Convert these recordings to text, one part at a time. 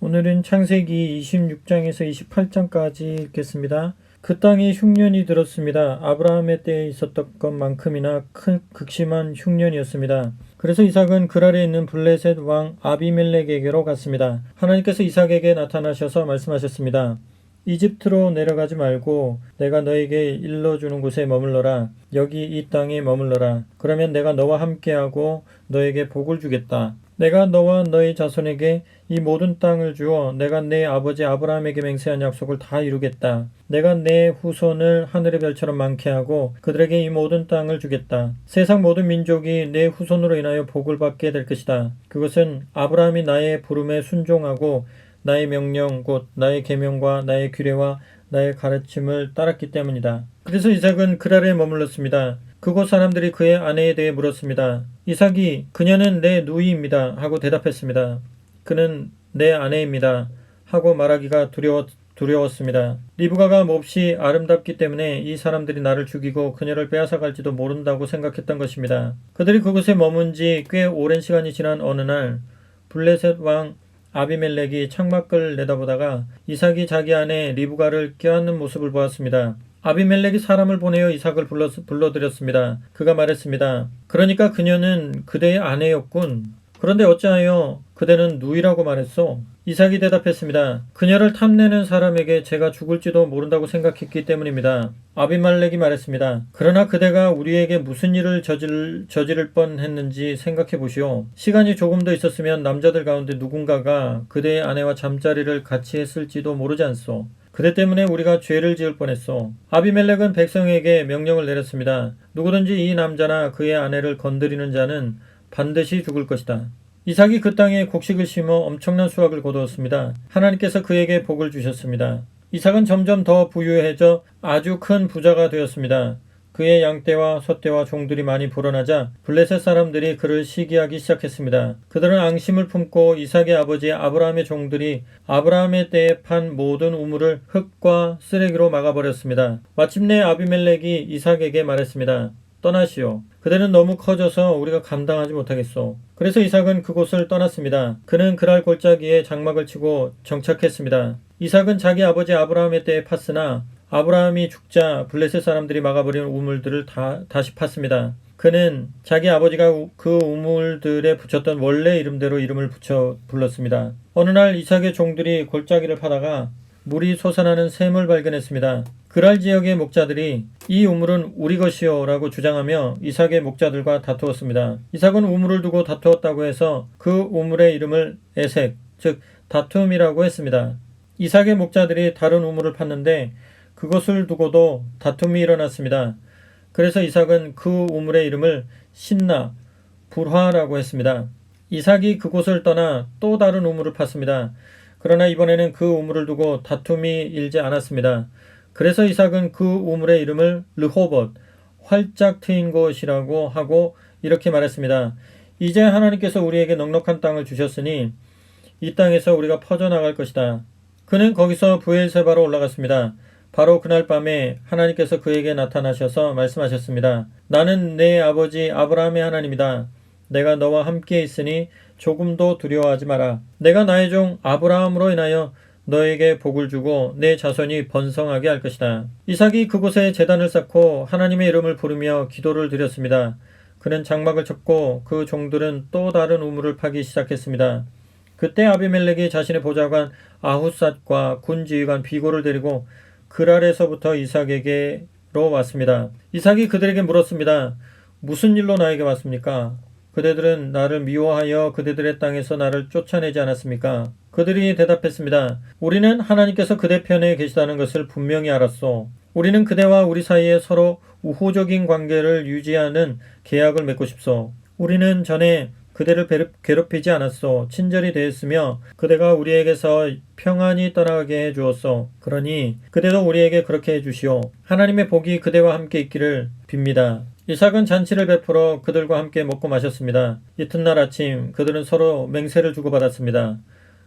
오늘은 창세기 26장에서 28장까지 읽겠습니다. 그 땅에 흉년이 들었습니다. 아브라함의 때에 있었던 것만큼이나 큰 극심한 흉년이었습니다. 그래서 이삭은 그랄에 있는 블레셋 왕 아비멜렉에게로 갔습니다. 하나님께서 이삭에게 나타나셔서 말씀하셨습니다. 이집트로 내려가지 말고 내가 너에게 일러주는 곳에 머물러라. 여기 이 땅에 머물러라. 그러면 내가 너와 함께하고 너에게 복을 주겠다. 내가 너와 너의 자손에게 이 모든 땅을 주어 내가 내 아버지 아브라함에게 맹세한 약속을 다 이루겠다. 내가 내 후손을 하늘의 별처럼 많게 하고 그들에게 이 모든 땅을 주겠다. 세상 모든 민족이 내 후손으로 인하여 복을 받게 될 것이다. 그것은 아브라함이 나의 부름에 순종하고 나의 명령 곧 나의 계명과 나의 규례와 나의 가르침을 따랐기 때문이다. 그래서 이삭은 그랄에 머물렀습니다. 그곳 사람들이 그의 아내에 대해 물었습니다. 이삭이 그녀는 내 누이입니다 하고 대답했습니다. 그는 내 아내입니다 하고 말하기가 두려웠습니다. 리브가가 몹시 아름답기 때문에 이 사람들이 나를 죽이고 그녀를 빼앗아갈지도 모른다고 생각했던 것입니다. 그들이 그곳에 머문 지 꽤 오랜 시간이 지난 어느 날 블레셋 왕 아비멜렉이 창밖을 내다보다가 이삭이 자기 아내 리브가를 껴안는 모습을 보았습니다. 아비멜렉이 사람을 보내어 이삭을 불러들였습니다. 그가 말했습니다. 그러니까 그녀는 그대의 아내였군. 그런데 어찌하여 그대는 누이라고 말했소? 이삭이 대답했습니다. 그녀를 탐내는 사람에게 제가 죽을지도 모른다고 생각했기 때문입니다. 아비멜렉이 말했습니다. 그러나 그대가 우리에게 무슨 일을 저지를 뻔했는지 생각해 보시오. 시간이 조금 더 있었으면 남자들 가운데 누군가가 그대의 아내와 잠자리를 같이 했을지도 모르지 않소. 그대 때문에 우리가 죄를 지을 뻔했소. 아비멜렉은 백성에게 명령을 내렸습니다. 누구든지 이 남자나 그의 아내를 건드리는 자는 반드시 죽을 것이다. 이삭이 그 땅에 곡식을 심어 엄청난 수확을 거두었습니다. 하나님께서 그에게 복을 주셨습니다. 이삭은 점점 더 부유해져 아주 큰 부자가 되었습니다. 그의 양떼와 소떼와 종들이 많이 불어나자 블레셋 사람들이 그를 시기하기 시작했습니다. 그들은 앙심을 품고 이삭의 아버지 아브라함의 종들이 아브라함의 때에 판 모든 우물을 흙과 쓰레기로 막아버렸습니다. 마침내 아비멜렉이 이삭에게 말했습니다. 떠나시오. 그대는 너무 커져서 우리가 감당하지 못하겠소. 그래서 이삭은 그곳을 떠났습니다. 그는 그랄 골짜기에 장막을 치고 정착했습니다. 이삭은 자기 아버지 아브라함의 때에 팠으나 아브라함이 죽자 블레셋 사람들이 막아버린 우물들을 다시 팠습니다. 그는 자기 아버지가 그 우물들에 붙였던 원래 이름대로 이름을 붙여 불렀습니다. 어느 날 이삭의 종들이 골짜기를 파다가 물이 솟아나는 샘을 발견했습니다. 그랄 지역의 목자들이 이 우물은 우리 것이요 라고 주장하며 이삭의 목자들과 다투었습니다. 이삭은 우물을 두고 다투었다고 해서 그 우물의 이름을 에색, 즉 다툼이라고 했습니다. 이삭의 목자들이 다른 우물을 팠는데 그것을 두고도 다툼이 일어났습니다. 그래서 이삭은 그 우물의 이름을 신나, 불화라고 했습니다. 이삭이 그곳을 떠나 또 다른 우물을 팠습니다. 그러나 이번에는 그 우물을 두고 다툼이 일지 않았습니다. 그래서 이삭은 그 우물의 이름을 르호봇, 활짝 트인 곳이라고 하고 이렇게 말했습니다. 이제 하나님께서 우리에게 넉넉한 땅을 주셨으니 이 땅에서 우리가 퍼져나갈 것이다. 그는 거기서 브엘세바로 올라갔습니다. 바로 그날 밤에 하나님께서 그에게 나타나셔서 말씀하셨습니다. 나는 내 아버지 아브라함의 하나님이다. 내가 너와 함께 있으니 조금도 두려워하지 마라. 내가 나의 종 아브라함으로 인하여 너에게 복을 주고 내 자손이 번성하게 할 것이다. 이삭이 그곳에 제단을 쌓고 하나님의 이름을 부르며 기도를 드렸습니다. 그는 장막을 쳤고 그 종들은 또 다른 우물을 파기 시작했습니다. 그때 아비멜렉이 자신의 보좌관 아훗삿과 군지휘관 비고를 데리고 그랄에서부터 이삭에게로 왔습니다. 이삭이 그들에게 물었습니다. 무슨 일로 나에게 왔습니까? 그대들은 나를 미워하여 그대들의 땅에서 나를 쫓아내지 않았습니까? 그들이 대답했습니다. 우리는 하나님께서 그대 편에 계시다는 것을 분명히 알았소. 우리는 그대와 우리 사이에 서로 우호적인 관계를 유지하는 계약을 맺고 싶소. 우리는 전에 그대를 괴롭히지 않았소. 친절히 대했으며 그대가 우리에게서 평안히 떠나게 해주었소. 그러니 그대도 우리에게 그렇게 해주시오. 하나님의 복이 그대와 함께 있기를 빕니다. 이삭은 잔치를 베풀어 그들과 함께 먹고 마셨습니다. 이튿날 아침 그들은 서로 맹세를 주고받았습니다.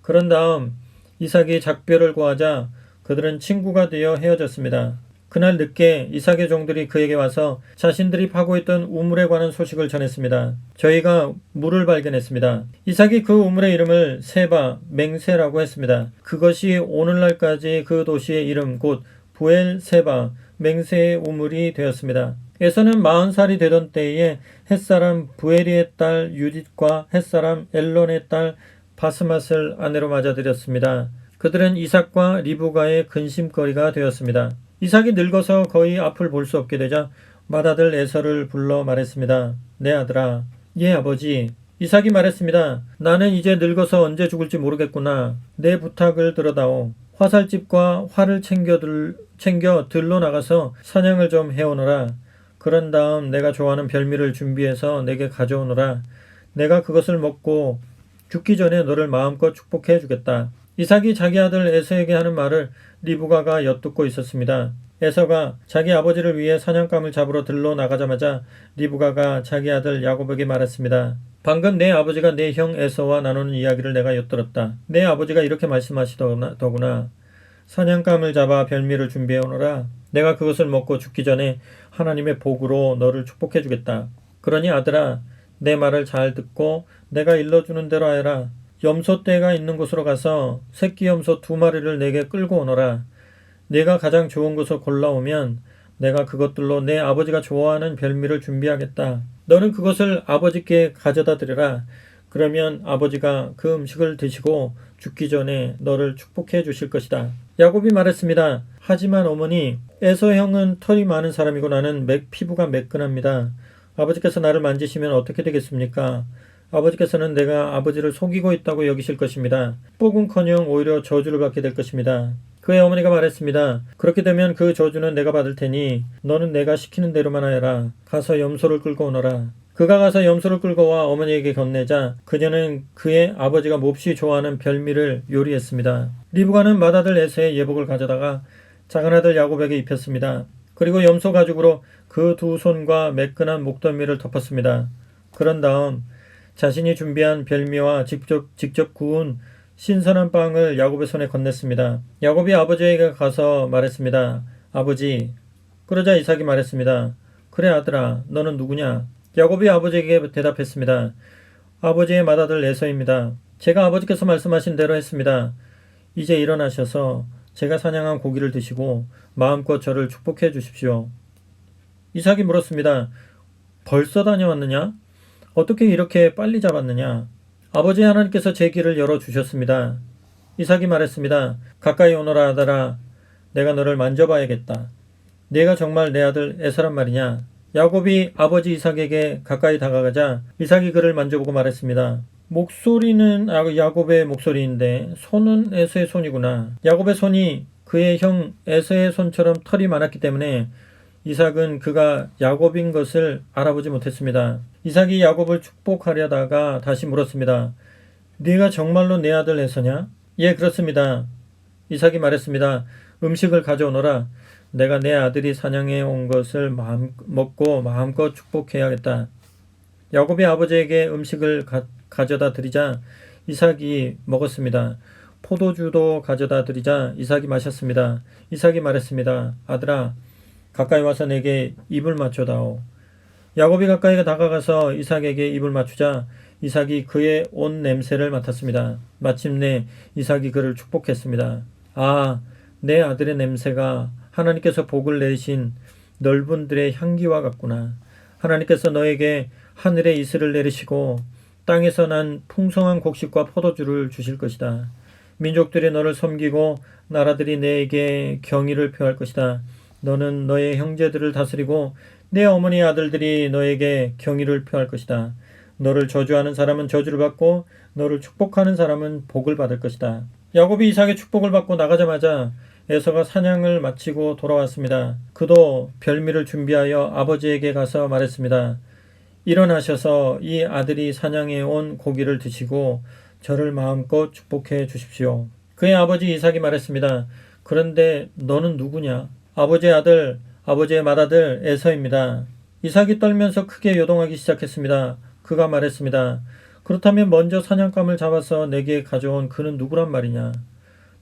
그런 다음 이삭이 작별을 고하자 그들은 친구가 되어 헤어졌습니다. 그날 늦게 이삭의 종들이 그에게 와서 자신들이 파고 있던 우물에 관한 소식을 전했습니다. 저희가 물을 발견했습니다. 이삭이 그 우물의 이름을 세바, 맹세라고 했습니다. 그것이 오늘날까지 그 도시의 이름 곧 부엘 세바, 맹세의 우물이 되었습니다. 에서는 40살이 되던 때에 햇사람 부에리의 딸 유딧과 햇사람 엘론의 딸 바스맛을 아내로 맞아들였습니다. 그들은 이삭과 리브가의 근심거리가 되었습니다. 이삭이 늙어서 거의 앞을 볼 수 없게 되자 맏아들 에서를 불러 말했습니다. 내 아들아. 예, 아버지. 이삭이 말했습니다. 나는 이제 늙어서 언제 죽을지 모르겠구나. 내 부탁을 들어다오. 화살집과 활을 챙겨 들로 나가서 사냥을 좀 해오너라. 그런 다음 내가 좋아하는 별미를 준비해서 내게 가져오너라. 내가 그것을 먹고 죽기 전에 너를 마음껏 축복해 주겠다. 이삭이 자기 아들 에서에게 하는 말을 리브가가 엿듣고 있었습니다. 에서가 자기 아버지를 위해 사냥감을 잡으러 들러 나가자마자 리브가가 자기 아들 야곱에게 말했습니다. 방금 내 아버지가 내 형 에서와 나누는 이야기를 내가 엿들었다. 내 아버지가 이렇게 말씀하시더구나. 사냥감을 잡아 별미를 준비해 오너라. 내가 그것을 먹고 죽기 전에 하나님의 복으로 너를 축복해 주겠다. 그러니 아들아, 내 말을 잘 듣고 내가 일러주는 대로 하여라. 염소떼가 있는 곳으로 가서 새끼 염소 2마리를 내게 끌고 오너라. 내가 가장 좋은 것을 골라오면 내가 그것들로 내 아버지가 좋아하는 별미를 준비하겠다. 너는 그것을 아버지께 가져다 드려라. 그러면 아버지가 그 음식을 드시고 죽기 전에 너를 축복해 주실 것이다. 야곱이 말했습니다. 하지만 어머니, 에서 형은 털이 많은 사람이고 나는 피부가 매끈합니다. 아버지께서 나를 만지시면 어떻게 되겠습니까? 아버지께서는 내가 아버지를 속이고 있다고 여기실 것입니다. 복은커녕 오히려 저주를 받게 될 것입니다. 그의 어머니가 말했습니다. 그렇게 되면 그 저주는 내가 받을 테니 너는 내가 시키는 대로만 하여라. 가서 염소를 끌고 오너라. 그가 가서 염소를 끌고 와 어머니에게 건네자 그녀는 그의 아버지가 몹시 좋아하는 별미를 요리했습니다. 리브가는 맏아들 에서의 예복을 가져다가 작은아들 야곱에게 입혔습니다. 그리고 염소 가죽으로 그 2손과 매끈한 목덜미를 덮었습니다. 그런 다음 자신이 준비한 별미와 직접 구운 신선한 빵을 야곱의 손에 건넸습니다. 야곱이 아버지에게 가서 말했습니다. 아버지. 그러자 이삭이 말했습니다. 그래 아들아, 너는 누구냐? 야곱이 아버지에게 대답했습니다. 아버지의 맏아들 에서입니다. 제가 아버지께서 말씀하신 대로 했습니다. 이제 일어나셔서 제가 사냥한 고기를 드시고 마음껏 저를 축복해 주십시오. 이삭이 물었습니다. 벌써 다녀왔느냐? 어떻게 이렇게 빨리 잡았느냐? 아버지 하나님께서 제 길을 열어주셨습니다. 이삭이 말했습니다. 가까이 오너라 아들아. 내가 너를 만져봐야겠다. 네가 정말 내 아들 에서란 말이냐? 야곱이 아버지 이삭에게 가까이 다가가자 이삭이 그를 만져보고 말했습니다. 목소리는 야곱의 목소리인데 손은 에서의 손이구나. 야곱의 손이 그의 형 에서의 손처럼 털이 많았기 때문에 이삭은 그가 야곱인 것을 알아보지 못했습니다. 이삭이 야곱을 축복하려다가 다시 물었습니다. 네가 정말로 내 아들 에서냐? 예, 그렇습니다. 이삭이 말했습니다. 음식을 가져오너라. 내가 내 아들이 사냥해 온 것을 먹고 마음껏 축복해야겠다. 야곱이 아버지에게 음식을 가져다 드리자 이삭이 먹었습니다. 포도주도 가져다 드리자 이삭이 마셨습니다. 이삭이 말했습니다. 아들아, 가까이 와서 내게 입을 맞춰다오. 야곱이 가까이 다가가서 이삭에게 입을 맞추자 이삭이 그의 옷 냄새를 맡았습니다. 마침내 이삭이 그를 축복했습니다. 아, 내 아들의 냄새가 하나님께서 복을 내리신 넓은 들의 향기와 같구나. 하나님께서 너에게 하늘의 이슬을 내리시고 땅에서 난 풍성한 곡식과 포도주를 주실 것이다. 민족들이 너를 섬기고 나라들이 내게 경의를 표할 것이다. 너는 너의 형제들을 다스리고 내 어머니 아들들이 너에게 경의를 표할 것이다. 너를 저주하는 사람은 저주를 받고 너를 축복하는 사람은 복을 받을 것이다. 야곱이 이삭의 축복을 받고 나가자마자 에서가 사냥을 마치고 돌아왔습니다. 그도 별미를 준비하여 아버지에게 가서 말했습니다. 일어나셔서 이 아들이 사냥해 온 고기를 드시고 저를 마음껏 축복해 주십시오. 그의 아버지 이삭이 말했습니다. 그런데 너는 누구냐? 아버지의 아들, 아버지의 맏아들 에서입니다. 이삭이 떨면서 크게 요동하기 시작했습니다. 그가 말했습니다. 그렇다면 먼저 사냥감을 잡아서 내게 가져온 그는 누구란 말이냐?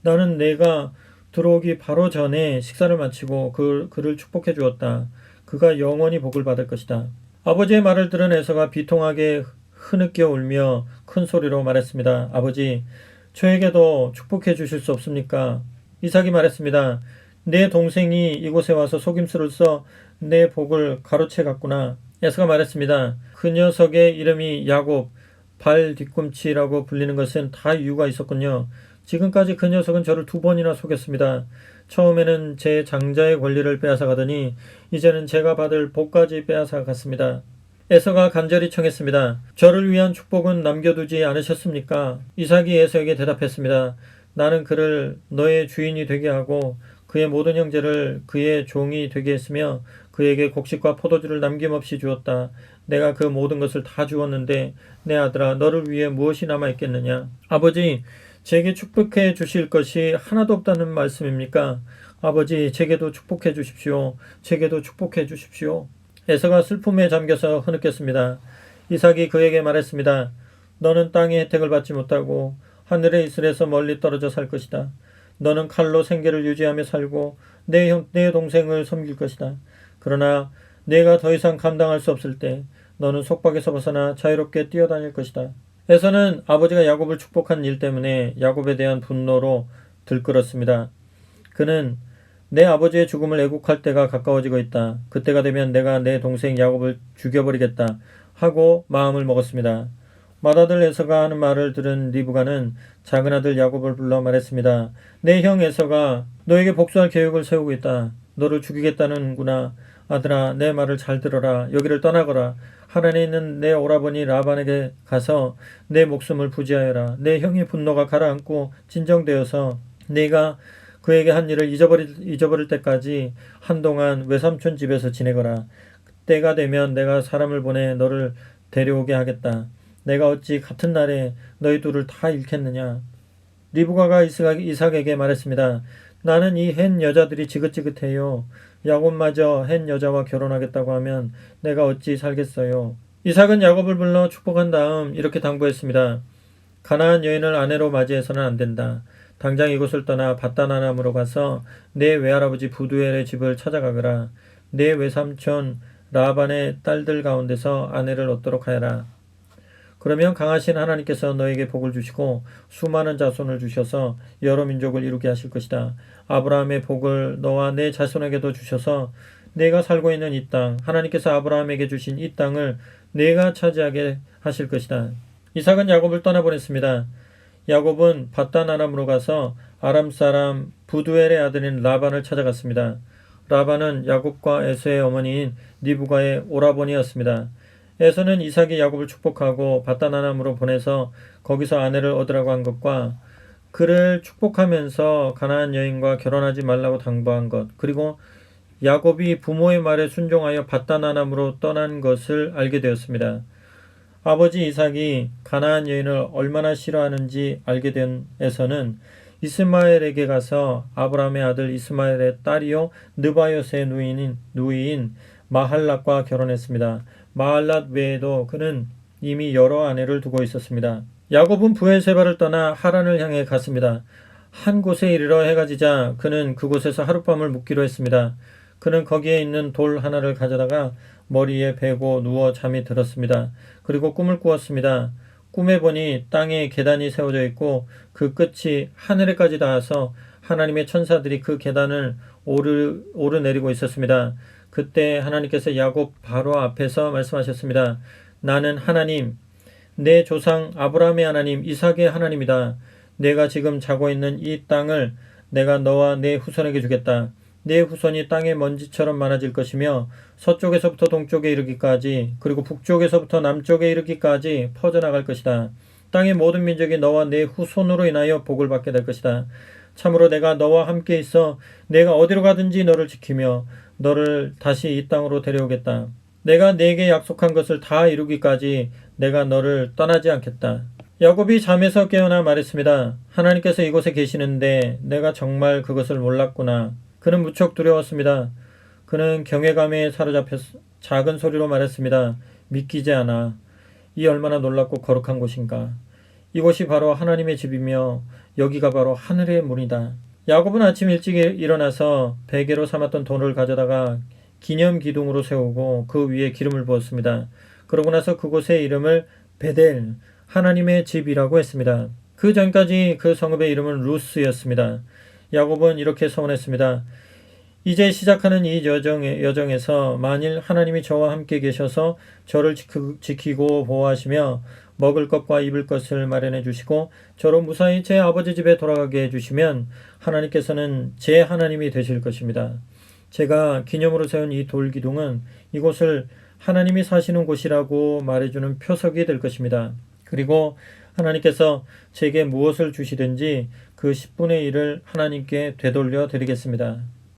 나는 내가 들어오기 바로 전에 식사를 마치고 그를 축복해 주었다. 그가 영원히 복을 받을 것이다. 아버지의 말을 들은 에서가 비통하게 흐느껴 울며 큰 소리로 말했습니다. 아버지, 저에게도 축복해 주실 수 없습니까? 이삭이 말했습니다. 내 동생이 이곳에 와서 속임수를 써 내 복을 가로채 갔구나. 에서가 말했습니다. 그 녀석의 이름이 야곱, 발 뒤꿈치라고 불리는 것은 다 이유가 있었군요. 지금까지 그 녀석은 저를 2번이나 속였습니다. 처음에는 제 장자의 권리를 빼앗아 가더니 이제는 제가 받을 복까지 빼앗아 갔습니다. 에서가 간절히 청했습니다. 저를 위한 축복은 남겨두지 않으셨습니까? 이삭이 에서에게 대답했습니다. 나는 그를 너의 주인이 되게 하고 그의 모든 형제를 그의 종이 되게 했으며 그에게 곡식과 포도주를 남김없이 주었다. 내가 그 모든 것을 다 주었는데 내 아들아 너를 위해 무엇이 남아있겠느냐? 아버지, 제게 축복해 주실 것이 하나도 없다는 말씀입니까? 아버지, 제게도 축복해 주십시오. 제게도 축복해 주십시오. 에서가 슬픔에 잠겨서 흐느꼈습니다. 이삭이 그에게 말했습니다. 너는 땅의 혜택을 받지 못하고 하늘의 이슬에서 멀리 떨어져 살 것이다. 너는 칼로 생계를 유지하며 살고 내 동생을 섬길 것이다. 그러나 내가 더 이상 감당할 수 없을 때 너는 속박에서 벗어나 자유롭게 뛰어다닐 것이다. 에서는 아버지가 야곱을 축복한 일 때문에 야곱에 대한 분노로 들끓었습니다. 그는 내 아버지의 죽음을 애국할 때가 가까워지고 있다. 그때가 되면 내가 내 동생 야곱을 죽여버리겠다 하고 마음을 먹었습니다. 맏아들 에서가 하는 말을 들은 리브가는 작은 아들 야곱을 불러 말했습니다. 내 형 에서가 너에게 복수할 계획을 세우고 있다. 너를 죽이겠다는구나. 아들아, 내 말을 잘 들어라. 여기를 떠나거라. 하란에 있는 내 오라버니 라반에게 가서 내 목숨을 부지하여라. 내 형의 분노가 가라앉고 진정되어서 네가 그에게 한 일을 잊어버릴 때까지 한동안 외삼촌 집에서 지내거라. 때가 되면 내가 사람을 보내 너를 데려오게 하겠다. 내가 어찌 같은 날에 너희 둘을 다 잃겠느냐. 리브가가 이삭에게 말했습니다. 나는 이 헨 여자들이 지긋지긋해요. 야곱마저 헨 여자와 결혼하겠다고 하면 내가 어찌 살겠어요. 이삭은 야곱을 불러 축복한 다음 이렇게 당부했습니다. 가나안 여인을 아내로 맞이해서는 안 된다. 당장 이곳을 떠나 밧단아람으로 가서 내 외할아버지 부두엘의 집을 찾아가거라. 내 외삼촌 라반의 딸들 가운데서 아내를 얻도록 하여라. 그러면 강하신 하나님께서 너에게 복을 주시고 수많은 자손을 주셔서 여러 민족을 이루게 하실 것이다. 아브라함의 복을 너와 내 자손에게도 주셔서 내가 살고 있는 이 땅, 하나님께서 아브라함에게 주신 이 땅을 내가 차지하게 하실 것이다. 이삭은 야곱을 떠나보냈습니다. 야곱은 밧단아람으로 가서 아람 사람 부두엘의 아들인 라반을 찾아갔습니다. 라반은 야곱과 에서의 어머니인 리브가의 오라버니였습니다. 에서는 이삭이 야곱을 축복하고 밧단아람으로 보내서 거기서 아내를 얻으라고 한 것과 그를 축복하면서 가나안 여인과 결혼하지 말라고 당부한 것, 그리고 야곱이 부모의 말에 순종하여 밧단아람으로 떠난 것을 알게 되었습니다. 아버지 이삭이 가나안 여인을 얼마나 싫어하는지 알게 된 에서는 이스마엘에게 가서 아브라함의 아들 이스마엘의 딸이요 느바요스의 누이인 마할랏과 결혼했습니다. 마할랏 외에도 그는 이미 여러 아내를 두고 있었습니다. 야곱은 브엘세바를 떠나 하란을 향해 갔습니다. 한 곳에 이르러 해가 지자 그는 그곳에서 하룻밤을 묵기로 했습니다. 그는 거기에 있는 돌 하나를 가져다가 머리에 베고 누워 잠이 들었습니다. 그리고 꿈을 꾸었습니다. 꿈에 보니 땅에 계단이 세워져 있고 그 끝이 하늘에까지 닿아서 하나님의 천사들이 그 계단을 오르내리고 있었습니다. 그때 하나님께서 야곱 바로 앞에서 말씀하셨습니다. 나는 하나님, 내 조상 아브라함의 하나님, 이삭의 하나님이다. 내가 지금 자고 있는 이 땅을 내가 너와 내 후손에게 주겠다. 내 후손이 땅의 먼지처럼 많아질 것이며 서쪽에서부터 동쪽에 이르기까지 그리고 북쪽에서부터 남쪽에 이르기까지 퍼져나갈 것이다. 땅의 모든 민족이 너와 내 후손으로 인하여 복을 받게 될 것이다. 참으로 내가 너와 함께 있어 내가 어디로 가든지 너를 지키며 너를 다시 이 땅으로 데려오겠다. 내가 네게 약속한 것을 다 이루기까지 내가 너를 떠나지 않겠다. 야곱이 잠에서 깨어나 말했습니다. 하나님께서 이곳에 계시는데 내가 정말 그것을 몰랐구나. 그는 무척 두려웠습니다. 그는 경외감에 사로잡혀 작은 소리로 말했습니다. 믿기지 않아. 이 얼마나 놀랍고 거룩한 곳인가. 이곳이 바로 하나님의 집이며 여기가 바로 하늘의 문이다. 야곱은 아침 일찍 일어나서 베개로 삼았던 돌을 가져다가 기념 기둥으로 세우고 그 위에 기름을 부었습니다. 그러고 나서 그곳의 이름을 베델, 하나님의 집이라고 했습니다. 그 전까지 그 성읍의 이름은 루스였습니다. 야곱은 이렇게 서원했습니다. 이제 시작하는 이 여정에서 만일 하나님이 저와 함께 계셔서 저를 지키고 보호하시며 먹을 것과 입을 것을 마련해 주시고 저로 무사히 제 아버지 집에 돌아가게 해주시면 하나님께서는 제 하나님이 되실 것입니다. 제가 기념으로 세운 이 돌기둥은 이곳을 하나님이 사시는 곳이라고 말해주는 표석이 될 것입니다. 그리고 하나님께서 제게 무엇을 주시든지 그 10분의 1을 하나님께 되돌려 드리겠습니다.